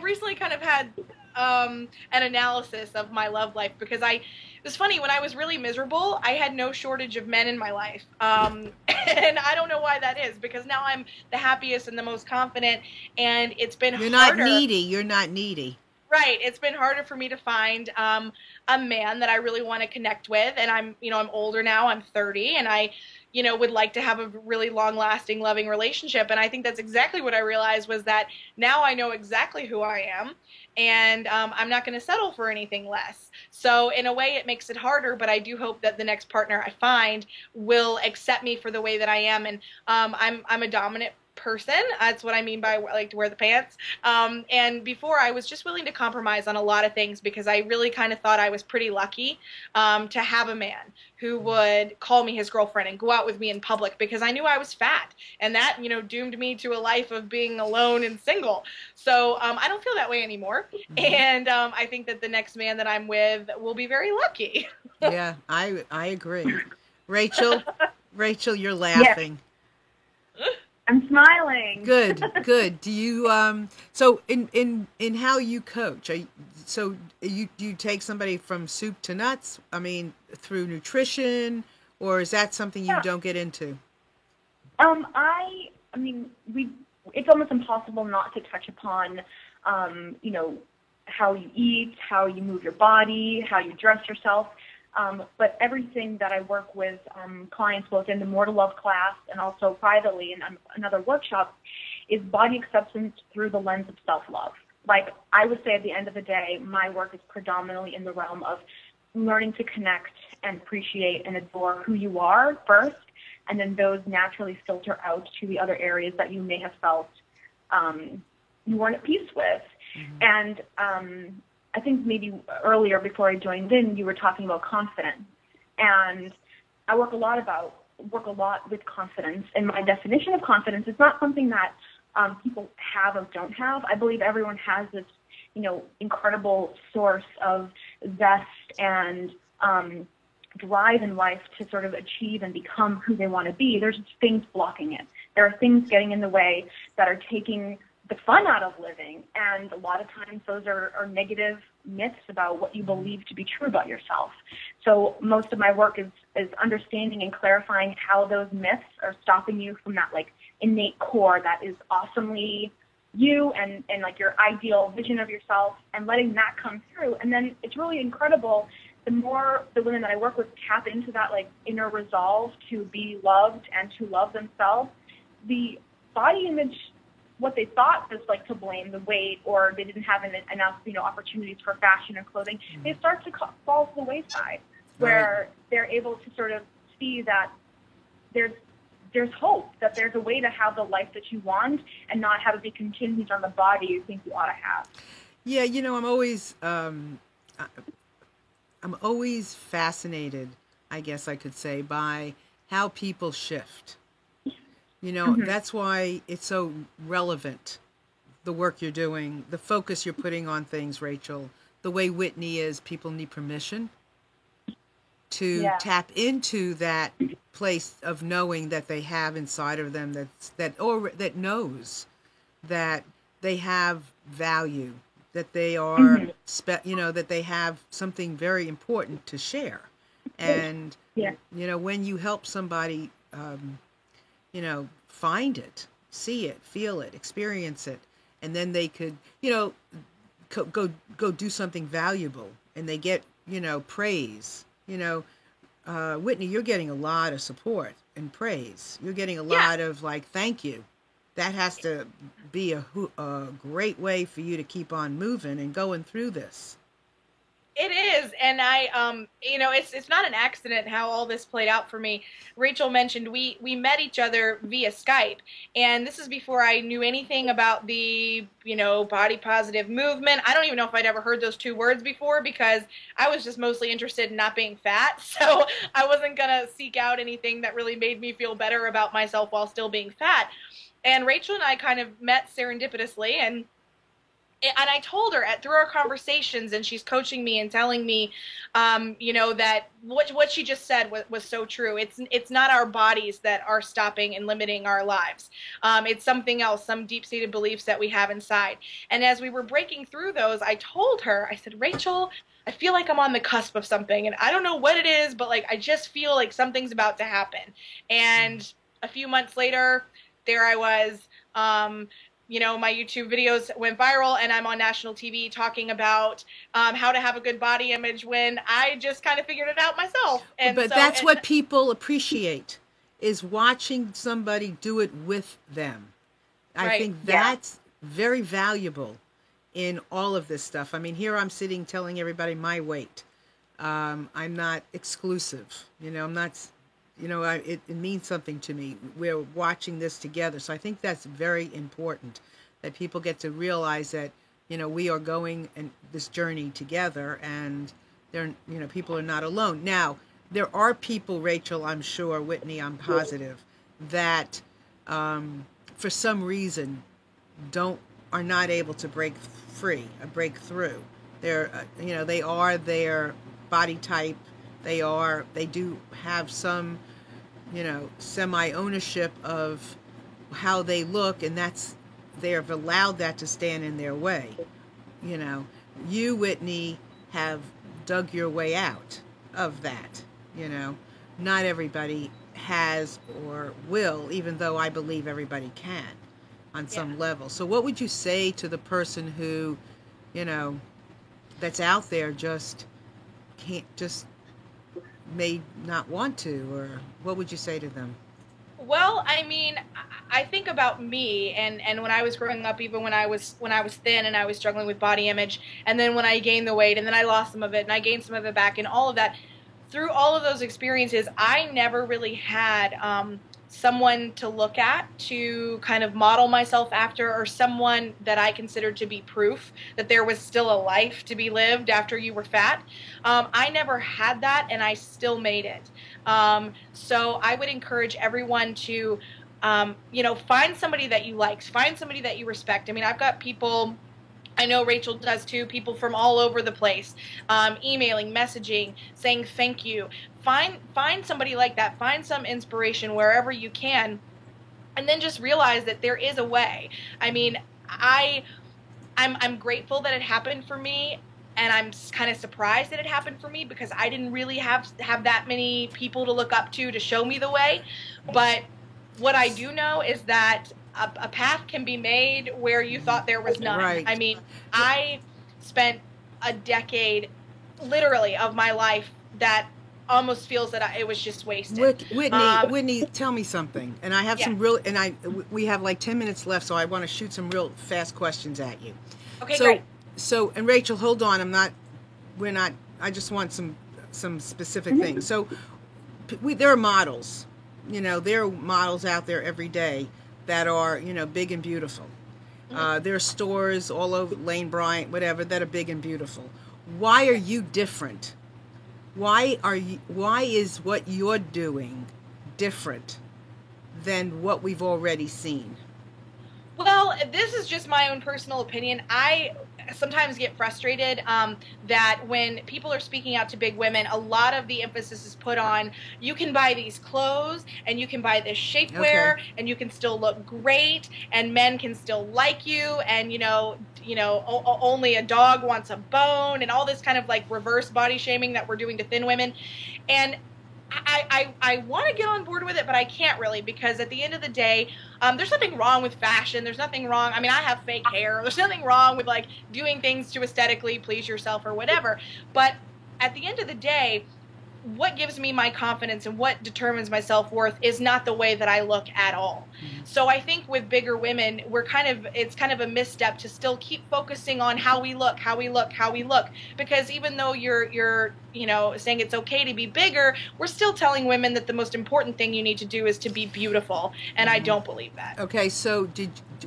recently kind of had an analysis of my love life because it was funny, when I was really miserable, I had no shortage of men in my life. And I don't know why that is, because now I'm the happiest and the most confident, and it's been harder. You're not needy. Right. It's been harder for me to find a man that I really want to connect with. And I'm older now. I'm 30, and I, would like to have a really long-lasting, loving relationship. And I think that's exactly what I realized, was that now I know exactly who I am, and I'm not going to settle for anything less. So in a way, it makes it harder, but I do hope that the next partner I find will accept me for the way that I am. And I'm a dominant person. That's what I mean by I like to wear the pants. And before, I was just willing to compromise on a lot of things because I really kind of thought I was pretty lucky to have a man who would call me his girlfriend and go out with me in public, because I knew I was fat, and that doomed me to a life of being alone and single. So I don't feel that way anymore, and I think that the next man that I'm with will be very lucky. Yeah, I agree. Rachel, you're laughing. Yes. I'm smiling. Good. Do you so in how you coach? Do you take somebody from soup to nuts? I mean, through nutrition, or is that something you don't get into? I mean, it's almost impossible not to touch upon, how you eat, how you move your body, how you dress yourself. But everything that I work with clients, both in the More to Love class and also privately in another workshop, is body acceptance through the lens of self-love. Like, I would say at the end of the day, my work is predominantly in the realm of learning to connect and appreciate and adore who you are first, and then those naturally filter out to the other areas that you may have felt you weren't at peace with. Mm-hmm. And I think maybe earlier before I joined in, you were talking about confidence. And I work a lot with confidence. And my definition of confidence is not something that people have or don't have. I believe everyone has this, incredible source of zest and drive in life to sort of achieve and become who they want to be. There's just things blocking it. There are things getting in the way that are taking the fun out of living, and a lot of times those are negative myths about what you believe to be true about yourself. So most of my work is understanding and clarifying how those myths are stopping you from that like innate core that is awesomely you and like your ideal vision of yourself, and letting that come through. And then it's really incredible. The more the women that I work with tap into that like inner resolve to be loved and to love themselves, the body image, what they thought was like to blame, the weight, or they didn't have enough, opportunities for fashion or clothing, they start to fall to the wayside, where they're able to sort of see that there's hope, that there's a way to have the life that you want and not have it be contingent on the body you think you ought to have. Yeah, I'm always fascinated, I guess I could say, by how people shift. Mm-hmm. That's why it's so relevant, the work you're doing, the focus you're putting on things, Rachel. The way Whitney is, people need permission to tap into that place of knowing that they have inside of them that knows that they have value, that they are, that they have something very important to share. And, when you help somebody, find it, see it, feel it, experience it, and then they could, you know, go do something valuable, and they get, you know, praise. You know, Whitney, you're getting a lot of support and praise. You're getting a lot of like, thank you. That has to be a great way for you to keep on moving and going through this. It is, and I, you know, it's not an accident how all this played out for me. Rachel mentioned we met each other via Skype, and this is before I knew anything about the, you know, body positive movement. I don't even know if I'd ever heard those two words before, because I was just mostly interested in not being fat, so I wasn't gonna seek out anything that really made me feel better about myself while still being fat. And Rachel and I kind of met serendipitously, and I told her through our conversations, and she's coaching me and telling me, you know, that what she just said was so true. It's not our bodies that are stopping and limiting our lives. It's something else, some deep-seated beliefs that we have inside. And as we were breaking through those, I told her, I said, Rachel, I feel like I'm on the cusp of something, and I don't know what it is, but like I just feel like something's about to happen. And a few months later, there I was. You know, my YouTube videos went viral, and I'm on national TV talking about how to have a good body image when I just kind of figured it out myself. And but that's what people appreciate, is watching somebody do it with them. I think that's very valuable in all of this stuff. I mean, here I'm sitting telling everybody my weight. I'm not exclusive. You know, I'm not... You know, it means something to me. We're watching this together. So I think that's very important, that people get to realize that, you know, we are going in this journey together, and they're, you know, people are not alone. Now, there are people, Rachel, I'm sure, Whitney, I'm positive, that for some reason are not able to break through. They're, you know, they are their body type. They do have some, you know, semi-ownership of how they look, and they've allowed that to stand in their way. You know, you, Whitney, have dug your way out of that. You know, not everybody has or will, even though I believe everybody can on some level. So what would you say to the person who, you know, that's out there just may not want to, or what would you say to them? Well, I mean, I think about me, and when I was growing up, even when I was thin and I was struggling with body image, and then when I gained the weight, and then I lost some of it, and I gained some of it back, and all of that, through all of those experiences, I never really had someone to look at to kind of model myself after, or someone that I considered to be proof that there was still a life to be lived after you were fat. I never had that, and I still made it. So I would encourage everyone to, you know, find somebody that you like, find somebody that you respect. I mean, I've got people, I know Rachel does too, people from all over the place, emailing, messaging, saying thank you. Find somebody like that. Find some inspiration wherever you can, and then just realize that there is a way. I mean, I'm grateful that it happened for me, and I'm kind of surprised that it happened for me, because I didn't really have that many people to look up to show me the way. But what I do know is that a path can be made where you thought there was none. Right. I mean, I spent a decade, literally, of my life that almost feels that it was just wasted. Whitney, tell me something. And I have some real, and we have like 10 minutes left, so I want to shoot some real fast questions at you. Okay, great. So, and Rachel, hold on. I just want some specific things. So there are models, you know, there are models out there every day that are, you know, big and beautiful. There are stores all over Lane Bryant, whatever, that are big and beautiful. Why are you different? Why is what you're doing different than what we've already seen? Well, this is just my own personal opinion. I sometimes get frustrated that when people are speaking out to big women, a lot of the emphasis is put on, you can buy these clothes, and you can buy this shapewear, and you can still look great, and men can still like you, and only a dog wants a bone, and all this kind of like reverse body shaming that we're doing to thin women. And I want to get on board with it, but I can't really, because at the end of the day, there's nothing wrong with fashion. There's nothing wrong. I mean, I have fake hair. There's nothing wrong with like doing things to aesthetically please yourself or whatever. But at the end of the day, what gives me my confidence and what determines my self-worth is not the way that I look at all. Mm-hmm. So I think with bigger women, it's kind of a misstep to still keep focusing on how we look, because even though you're saying it's okay to be bigger, we're still telling women that the most important thing you need to do is to be beautiful, and I don't believe that. Okay, so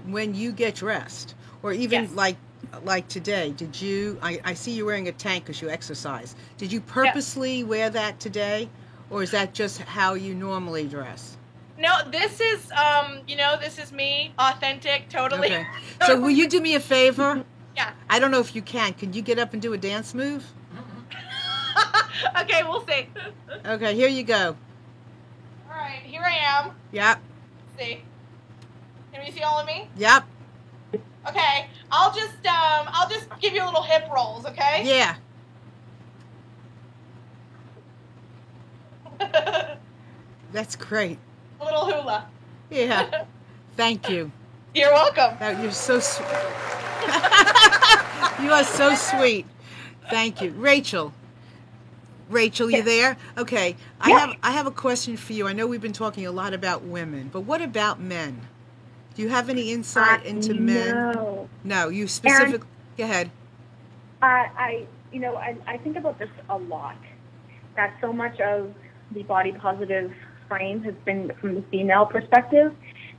when you get dressed, or even yes. like today, did you, I see you wearing a tank because you exercise. Did you purposely wear that today, or is that just how you normally dress? No, this is, this is me, authentic, totally. Okay. So will you do me a favor? Yeah. I don't know if you can. Can you get up and do a dance move? Okay, we'll see. Okay, here you go. All right, here I am. Yep. Let's see. Can we see all of me? Yep. Okay, I'll just give you little hip rolls, okay? Yeah. That's great. A little hula. Yeah. Thank you. You're welcome. You're so sweet. You are so sweet. Thank you. Rachel, you there? Okay. Yeah. I have a question for you. I know we've been talking a lot about women, but what about men? Do you have any insight into men? No, you specifically. Go ahead. I think about this a lot. That so much of the body positive frame has been from the female perspective.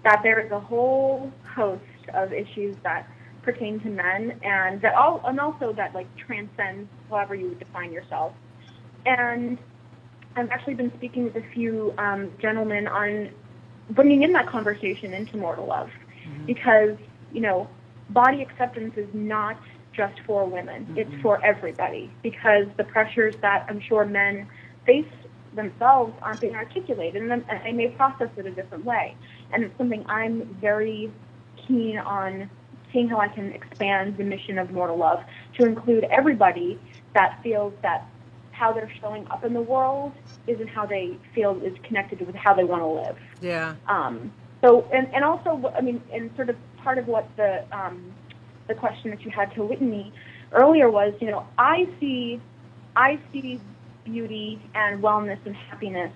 That there is a whole host of issues that pertain to men, and also that like transcends however you would define yourself. And I've actually been speaking with a few gentlemen on bringing in that conversation into Mortal Love, because body acceptance is not just for women; it's for everybody. Because the pressures that I'm sure men face themselves aren't being articulated, and they may process it a different way. And it's something I'm very keen on seeing how I can expand the mission of Mortal Love to include everybody that feels that how they're showing up in the world isn't how they feel is connected with how they want to live. Yeah. So, and also, I mean, and sort of part of what the question that you had to Whitney earlier was, I see beauty and wellness and happiness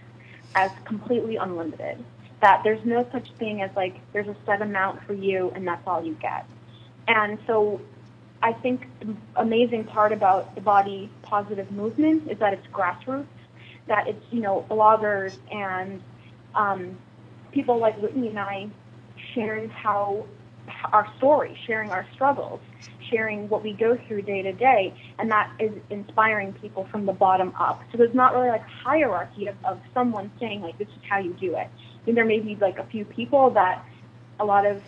as completely unlimited. That there's no such thing as like there's a set amount for you and that's all you get. And so I think the amazing part about the body positive movement is that it's grassroots, that it's, bloggers and people like Whitney and I sharing our story, sharing our struggles, sharing what we go through day to day, and that is inspiring people from the bottom up. So there's not really like a hierarchy of someone saying like this is how you do it. And there may be like a few people that a lot of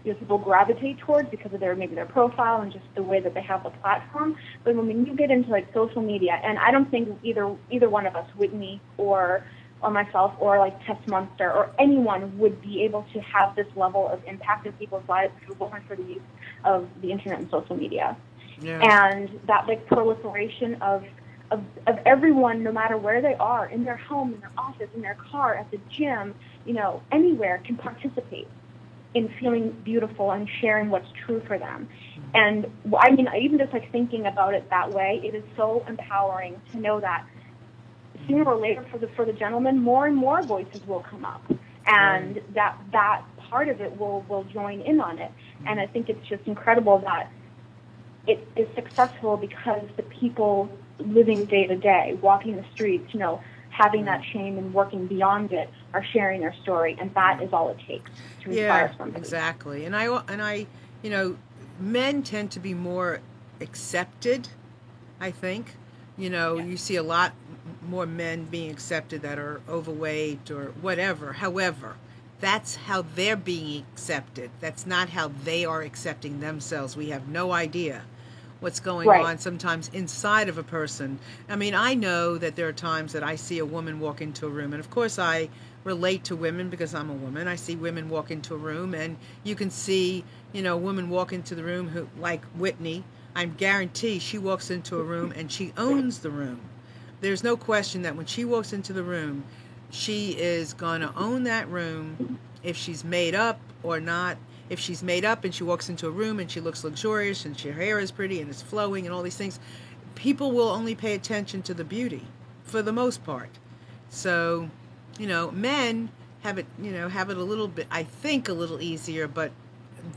people gravitate towards because of their profile and just the way that they have the platform. But when you get into like social media, and I don't think either one of us, Whitney or myself or like Tess Munster or anyone would be able to have this level of impact in people's lives if it wasn't for the use of the internet and social media. Yeah. And that like proliferation of everyone, no matter where they are, in their home, in their office, in their car, at the gym, anywhere can participate in feeling beautiful and sharing what's true for them. And I mean, even just like thinking about it that way, it is so empowering to know that sooner or later for the gentleman, more and more voices will come up, and that part of it will join in on it. And I think it's just incredible that it is successful because the people living day to day, walking the streets, having that shame and working beyond it, are sharing their story, and that is all it takes to inspire somebody. Exactly. And I, men tend to be more accepted, I think. You see a lot more men being accepted that are overweight or whatever. However, that's how they're being accepted. That's not how they are accepting themselves. We have no idea what's going on sometimes inside of a person. I mean, I know that there are times that I see a woman walk into a room, and of course I relate to women because I'm a woman. I see women walk into a room, and you can see, a woman walk into the room who, like Whitney, I guarantee she walks into a room and she owns the room. there's no question that when she walks into the room, she is going to own that room, if she's made up or not. If she's made up and she walks into a room and she looks luxurious and her hair is pretty and it's flowing and all these things, people will only pay attention to the beauty for the most part. So, men have it a little bit, I think, a little easier, but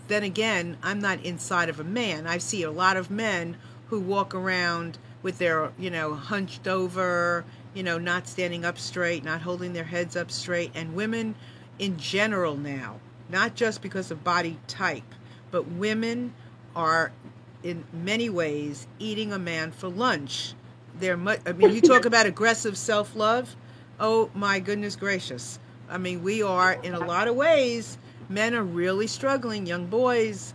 then again, I'm not inside of a man. I see a lot of men who walk around with their, hunched over, not standing up straight, not holding their heads up straight. And women in general now, not just because of body type, but women are in many ways eating a man for lunch. You talk about aggressive self-love. Oh my goodness gracious. We are, in a lot of ways, men are really struggling, young boys,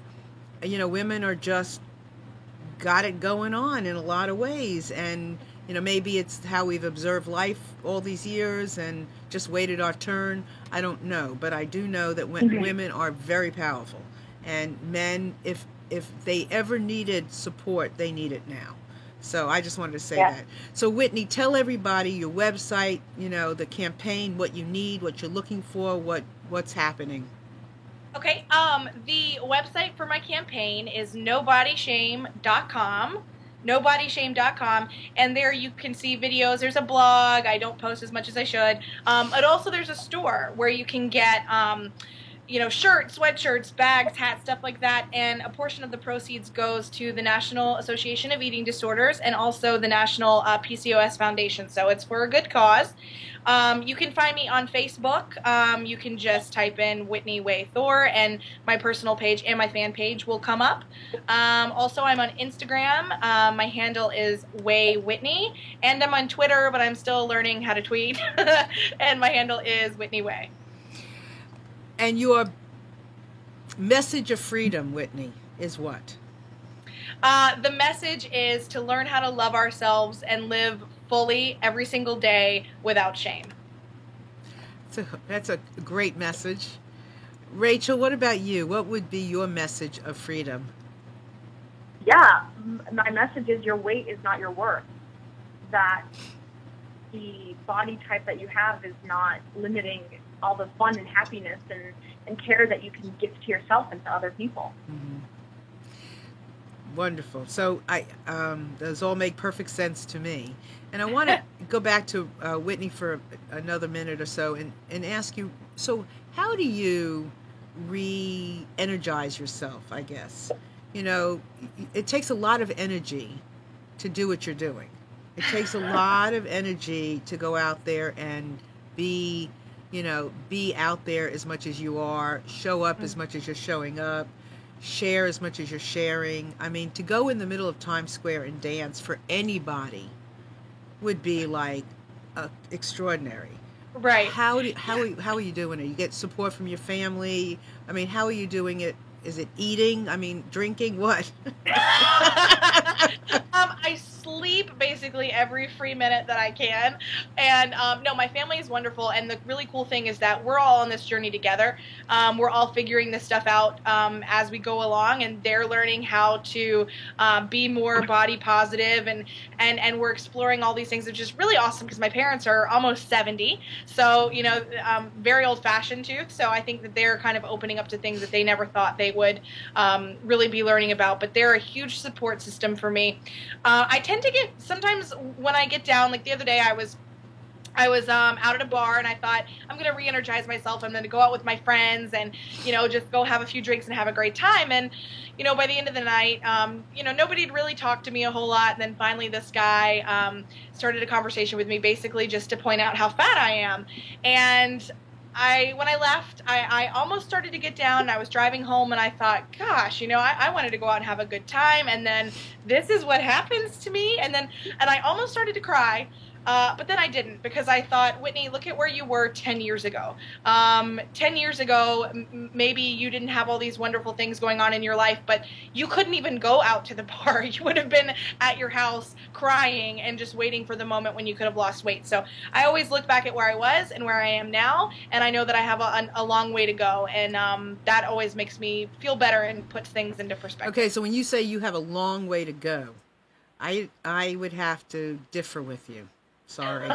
women are just got it going on in a lot of ways. And, maybe it's how we've observed life all these years and just waited our turn. I don't know. But I do know that women are very powerful. And men, if they ever needed support, they need it now. So I just wanted to say that. So Whitney, tell everybody your website, the campaign, what you need, what you're looking for, what's happening. Okay, the website for my campaign is nobodishame.com, nobodishame.com, and there you can see videos. There's a blog. I don't post as much as I should. But also there's a store where you can get, shirts, sweatshirts, bags, hats, stuff like that, and a portion of the proceeds goes to the National Association of Eating Disorders and also the National PCOS Foundation, so it's for a good cause. You can find me on Facebook. You can just type in Whitney Way Thor, and my personal page and my fan page will come up. Also, I'm on Instagram. My handle is Way Whitney, and I'm on Twitter, but I'm still learning how to tweet, and my handle is Whitney Way. And your message of freedom, Whitney, is what? The message is to learn how to love ourselves and live fully every single day without shame. That's a great message. Rachel, what about you? What would be your message of freedom? Yeah, my message is your weight is not your worth. That the body type that you have is not limiting all the fun and happiness and care that you can give to yourself and to other people. Mm-hmm. Wonderful. So those all make perfect sense to me. And I want to go back to Whitney for another minute or so and ask you, so how do you re-energize yourself, I guess? It takes a lot of energy to do what you're doing. It takes a lot of energy to go out there and be out there as much as you are, show up as much as you're showing up, share as much as you're sharing. To go in the middle of Times Square and dance for anybody would be like extraordinary. Right. How are you doing it? You get support from your family? How are you doing it? Is it eating? Drinking? What? I sleep basically every free minute that I can. And no, my family is wonderful. And the really cool thing is that we're all on this journey together. We're all figuring this stuff out as we go along. And they're learning how to be more body positive. And we're exploring all these things, which is really awesome because my parents are almost 70. So, very old fashioned too. So I think that they're kind of opening up to things that they never thought they would really be learning about. But they're a huge support system for me. I tend to get, sometimes when I get down, like the other day I was out at a bar and I thought, I'm going to re-energize myself. I'm going to go out with my friends and, just go have a few drinks and have a great time. And, by the end of the night, nobody had really talked to me a whole lot. And then finally this guy started a conversation with me basically just to point out how fat I am. And when I left, I almost started to get down, and I was driving home, and I thought, gosh, I wanted to go out and have a good time, and then this is what happens to me, and I almost started to cry, but then I didn't, because I thought, Whitney, look at where you were 10 years ago. 10 years ago, maybe you didn't have all these wonderful things going on in your life, but you couldn't even go out to the bar. You would have been at your house crying and just waiting for the moment when you could have lost weight. So I always look back at where I was and where I am now, and I know that I have a long way to go, and that always makes me feel better and puts things into perspective. Okay, so when you say you have a long way to go, I would have to differ with you. Sorry.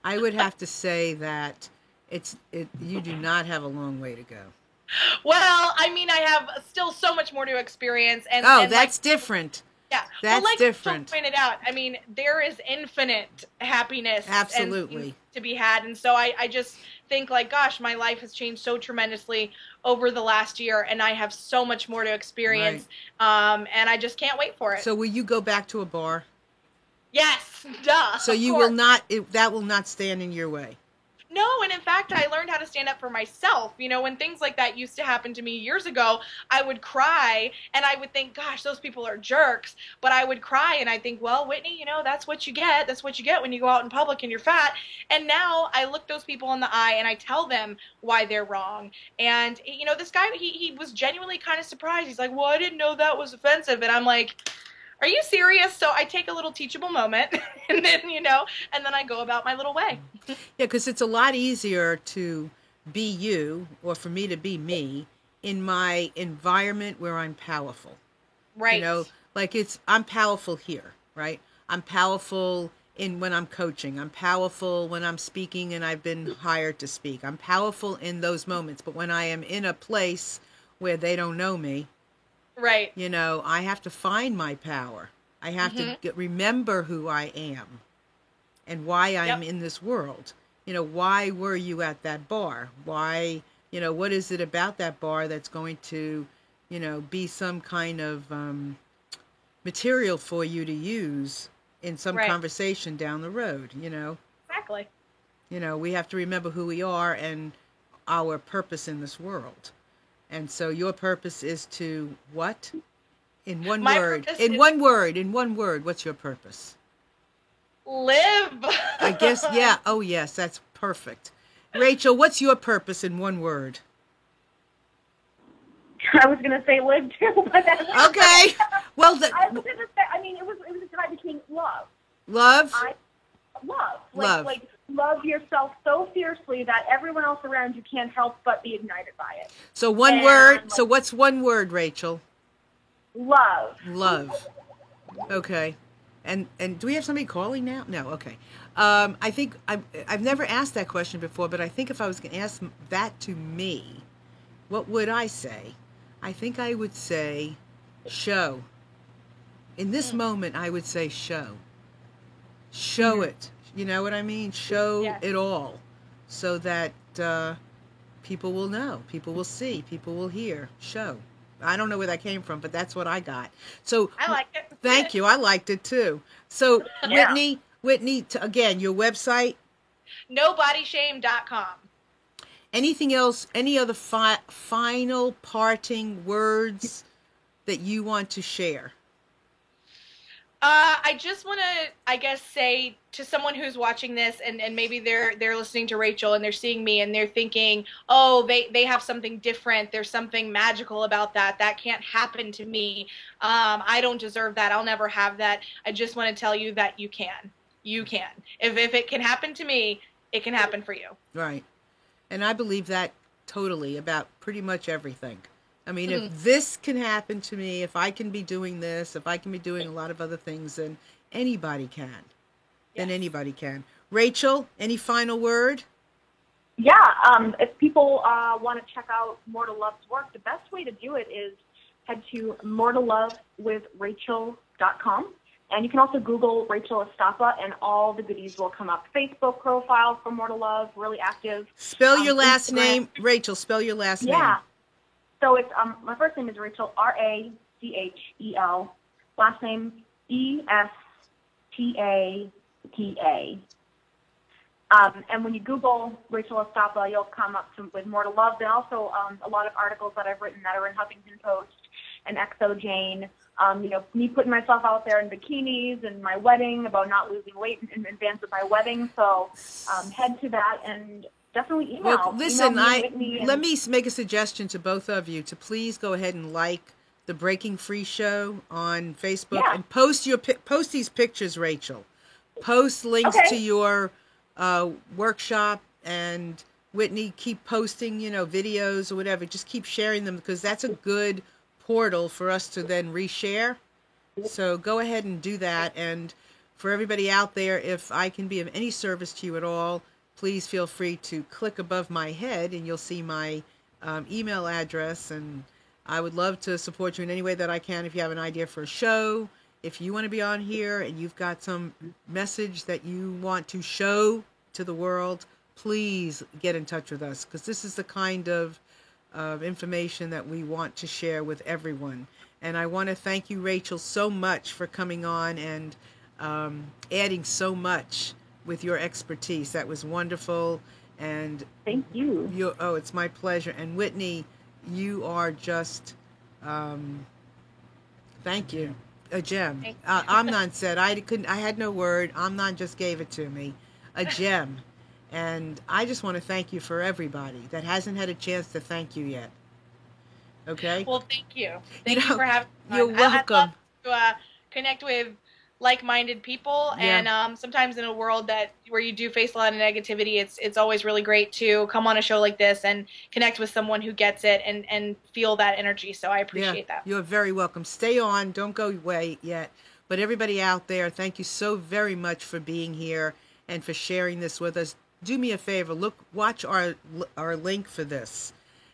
I would have to say that you do not have a long way to go. Well, I mean, I have still so much more to experience, and Oh, and that's different. yeah, That's well, like different. Rachel pointed out, I mean, there is infinite happiness Absolutely. to be had, and so I just think like, gosh, my life has changed so tremendously over the last year, and I have so much more to experience, and I just can't wait for it. So will you go back to a bar? Yes, duh. So of you course. will not, that will not stand in your way. No, and in fact, I learned how to stand up for myself. You know, when things like that used to happen to me years ago, I would cry and I would think, gosh, those people are jerks. But I would cry and I think, well, Whitney, you know, that's what you get. That's what you get when you go out in public and you're fat. And now I look those people in the eye and I tell them why they're wrong. And, you know, this guy, he was genuinely kind of surprised. He's like, well, I didn't know that was offensive. And I'm like, are you serious? So I take a little teachable moment and then, you know, and then I go about my little way. Yeah, because it's a lot easier to be you, or for me to be me, in my environment where I'm powerful. Right. You know, like I'm powerful here, right? I'm powerful when I'm coaching. I'm powerful when I'm speaking and I've been hired to speak. I'm powerful in those moments. But when I am in a place where they don't know me, right. you know, I have to find my power. I have to remember who I am and why I'm in this world. You know, why were you at that bar? Why, you know, what is it about that bar that's going to, you know, be some kind of material for you to use in some conversation down the road, you know? Exactly. You know, we have to remember who we are and our purpose in this world. And so your purpose is to what? In one word. In one word, what's your purpose? Live. I guess, yeah. Oh, yes, that's perfect. Rachel, what's your purpose in one word? I was going to say live too, but that's okay. Well, I was going to say, I mean, it was a tie between love. Love? Love. Like, love yourself so fiercely that everyone else around you can't help but be ignited by it. So one word. So what's one word, Rachel? Love. Love. Okay. And do we have somebody calling now? No. Okay. I think I've never asked that question before, but I think if I was going to ask that to me, what would I say? I think I would say show. In this moment, I would say show. Show it. You know what I mean? Show it all so that people will know, people will see, people will hear. Show. I don't know where that came from, but that's what I got. So I like it. Thank you. I liked it too. So Whitney, again, your website? Nobodysshame.com. Anything else? Any other final parting words that you want to share? I just want to, I guess, say to someone who's watching this and maybe they're listening to Rachel and they're seeing me and they're thinking, oh, they have something different. There's something magical about that. That can't happen to me. I don't deserve that. I'll never have that. I just want to tell you that you can. You can. If it can happen to me, it can happen for you. Right. And I believe that totally about pretty much everything. I mean, if this can happen to me, if I can be doing this, if I can be doing a lot of other things, then anybody can. Then anybody can. Rachel, any final word? Yeah, if people want to check out More to Love's work, the best way to do it is head to moretolovewithrachel.com. And you can also Google Rachel Estapa, and all the goodies will come up. Facebook profile for More to Love, really active. Spell your last Instagram. name. Rachel, spell your last name. Yeah. So it's my first name is Rachel, Rachel. Last name Estapa. And when you Google Rachel Estapa, you'll come up with More to Love. Then also a lot of articles that I've written that are in Huffington Post and Exo Jane. You know, me putting myself out there in bikinis and my wedding, about not losing weight in advance of my wedding. So head to that and definitely email. Well, listen, let me make a suggestion to both of you to please go ahead and like the Breaking Free Show on Facebook and post these pictures, Rachel. Post links to your workshop, and Whitney, keep posting, you know, videos or whatever. Just keep sharing them, because that's a good portal for us to then reshare. So go ahead and do that. And for everybody out there, if I can be of any service to you at all, please feel free to click above my head and you'll see my email address. And I would love to support you in any way that I can. If you have an idea for a show, if you want to be on here and you've got some message that you want to show to the world, please get in touch with us, because this is the kind of information that we want to share with everyone. And I want to thank you, Rachel, so much for coming on and adding so much with your expertise. That was wonderful. And Thank you. oh, it's my pleasure. And Whitney, you are just, thank you, a gem. Thank you. Amnon said, I had no word. Amnon just gave it to me, a gem. And I just want to thank you for everybody that hasn't had a chance to thank you yet. Okay? Well, thank you. Thank you know, for having me. you're welcome. I'd love to connect with like-minded people, Yeah. and sometimes in a world where you do face a lot of negativity, it's always really great to come on a show like this and connect with someone who gets it and feel that energy. So I appreciate that. You're very welcome. Stay on. Don't go away yet. But everybody out there, thank you so very much for being here and for sharing this with us. Do me a favor. Watch our link for this,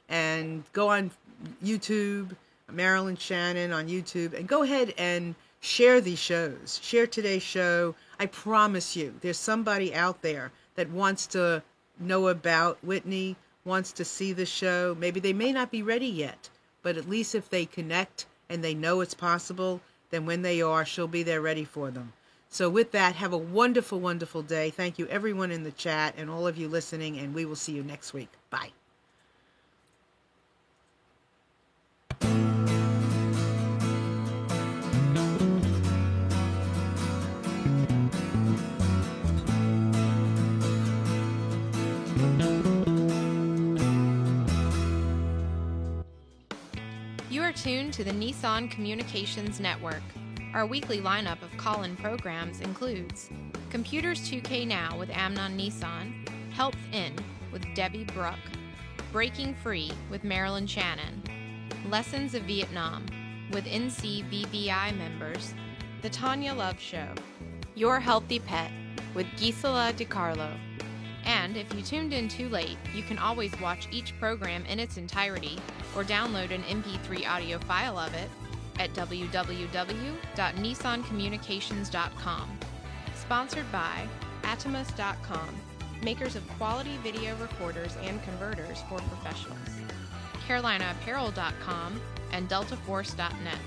and go on YouTube, Marilyn Shannon on YouTube, and go ahead and share these shows. Share today's show. I promise you, there's somebody out there that wants to know about Whitney, wants to see the show. Maybe they may not be ready yet, but at least if they connect and they know it's possible, then when they are, she'll be there ready for them. So with that, have a wonderful, wonderful day. Thank you, everyone in the chat and all of you listening, and we will see you next week. Bye. You are tuned to the Nissan Communications Network. Our weekly lineup of call-in programs includes Computers 2K Now with Amnon Nissan, Health In with Debbie Bruck, Breaking Free with Marilyn Shannon, Lessons of Vietnam with NCBVI members, The Tanya Love Show, Your Healthy Pet with Gisela DiCarlo. And if you tuned in too late, you can always watch each program in its entirety or download an MP3 audio file of it at www.nissancommunications.com. Sponsored by Atomus.com, makers of quality video recorders and converters for professionals, CarolinaApparel.com, and DeltaForce.net.